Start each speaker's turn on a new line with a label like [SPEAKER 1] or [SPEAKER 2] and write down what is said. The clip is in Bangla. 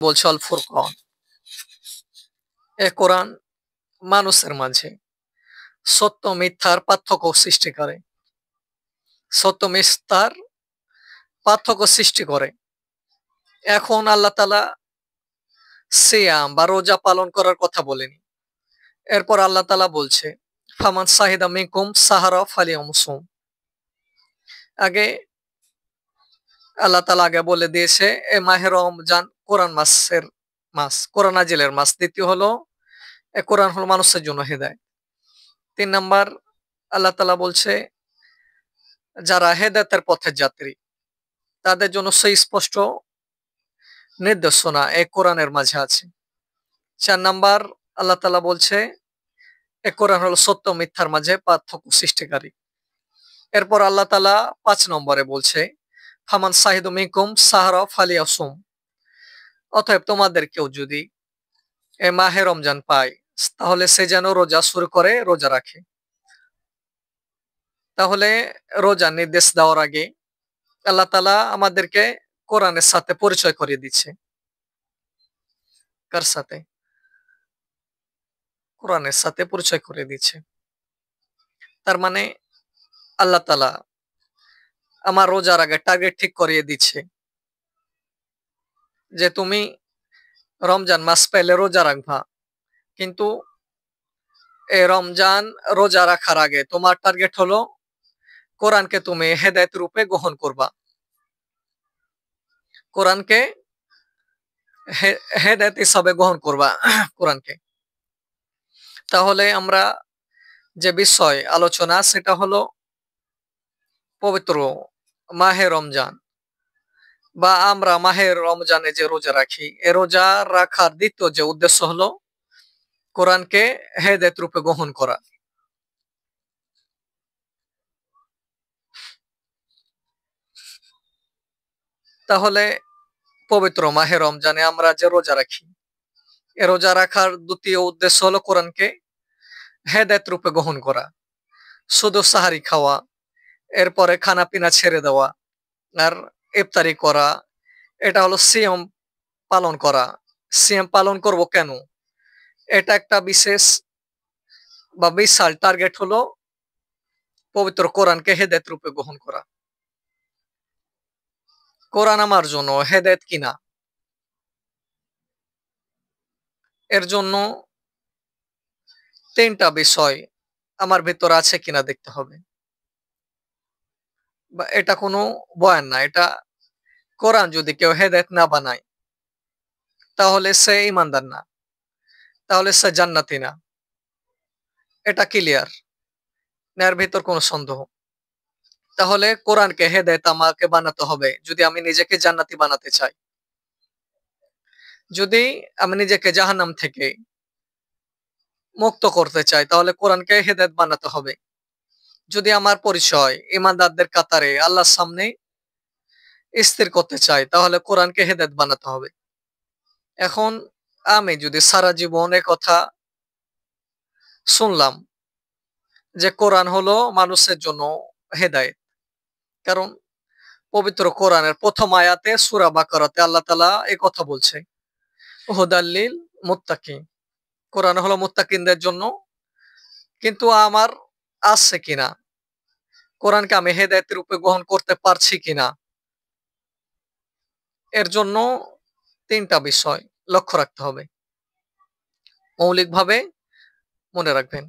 [SPEAKER 1] বলছে আল ফুরকান। এ কোরআন মানুষের মাঝে সত্য মিথ্যার পার্থক্য সৃষ্টি করে। সত্য মিথ্যার পার্থক্য সৃষ্টি করে। এখন আল্লাহ তাআলা সিয়াম বা রোজা পালন করার কথা বলেনি। এরপর আল্লাহ তাআলা বলছে, ফামান শাহিদা মিনকুম সাহারা ফালিয়ামসুম। আগে আল্লাহ তাআলা আগে বলে দিয়েছে এ মাহে রমজান কোরআন মাসের মাস, কোরআন নাজিলের মাস। দ্বিতীয় হলো এ কোরআন হলো মানুষের জন্য হেদায়েত। ৩ নাম্বার আল্লাহ তাআলা বলছে যারা হেদায়েতের পথের যাত্রী তাদের জন্য সুস্পষ্ট নির্দেশনা এই কোরআনের মাঝে আছে। ৪ নাম্বার আল্লাহ তাআলা বলছে এ কোরআন হলো সত্য মিথ্যার মাঝে পার্থক্য সৃষ্টিকারী। এরপর আল্লাহ তাআলা ৫ নম্বরে বলছে ফামান শাহিদু মিনকুম সাহরা ফালিয়াসুম। অতএব তোমাদের কেউ যদি এ মাহে রমজান পায় তাহলে সে যেন রোজা শুরু করে, রোজা রাখে। তাহলে রোজার নির্দেশ দেওয়ার আগে আল্লাহ তাআলা আমাদেরকে কোরআনের সাথে পরিচয় করিয়ে দিচ্ছে। কার সাথে? কোরআনের সাথে পরিচয় করিয়ে দিচ্ছে। তার মানে আল্লাহ তাআলা আমার রোজার আগে টার্গেট ঠিক করিয়ে দিচ্ছে যে তুমি রমজান মাস পেলে রোজা রাখবা, কিন্তু এই রমজান রোজা রাখার আগে তোমার টার্গেট হলো কোরআনকে তুমি হেদায়েত রূপে গ্রহণ করবা। কোরআনকে হেদায়েত হিসাবে গ্রহণ করবা কোরআনকে। তাহলে আমরা যে বিষয় আলোচনা সেটা হলো পবিত্র মাহে রমজান বা আমরা মাহে রমজানে যে রোজা রাখি, এ রোজা রাখার দ্বিতীয় যে উদ্দেশ্য হলো কোরআনকে হেদায়েত রূপে গ্রহণ করা। তাহলে পবিত্র মাহে রমজানে আমরা যে রোজা রাখি, এ রোজা রাখার দ্বিতীয় উদ্দেশ্য হলো কোরআনকে হেদায়েত রূপে গ্রহণ করা। শুধু সাহারি খাওয়া, এরপরে খানা পিনা ছেড়ে দেওয়া আর ইফতারি করা, এটা হলো সিয়াম পালন করা। সিয়াম পালন করব কেন? এটা একটা বিশেষ বা বিশাল টার্গেট হলো পবিত্র কোরআনকে হেদায়েত রূপে গ্রহণ করা। কোরআন আমার জন্য হেদায়েত কিনা, এর জন্য ৩টা বিষয় আমার ভেতর আছে কিনা দেখতে হবে। বা এটা কোনো বয়ান না, এটা কোরআন যদি কেউ হেদায়েত না বানায় তাহলে সে ঈমানদার না, তাহলে সে জান্নাতি না। এটা ক্লিয়ার, এর ভেতর কোনো সন্দেহ। তাহলে কোরআনকে হেদায়েত আমাকে বানাতে হবে যদি আমি নিজেকে জান্নাতি বানাতে চাই। যদি আমি নিজেকে জাহান্নাম থেকে মুক্ত করতে চাই তাহলে কোরআনকে হেদায়েত বানাতে হবে। যদি আমার পরিচয় ঈমানদারদের কাতারে আল্লাহর সামনে স্থির করতে চাই তাহলে কোরআনকে হেদায়েত বানাতে হবে। এখন আমি যদি সারা জীবন কথা শুনলাম যে কোরআন হলো মানুষের জন্য হেদায়েত, কারণ পবিত্র কোরআনের প্রথম আয়াতে সূরা বাকারাতে আল্লাহ তাআলা এই কথা বলছে হুদাল্লিল মুত্তাকিন। কোরআন হলো মুত্তাকিনদের জন্য। কিন্তু আমার আছে কিনা, কোরআনকে আমি হেদায়েতের রূপে গ্রহণ করতে পারছি কিনা, এর জন্য ৩টা বিষয় লক্ষ্য রাখতে হবে। মৌলিকভাবে মনে রাখবেন।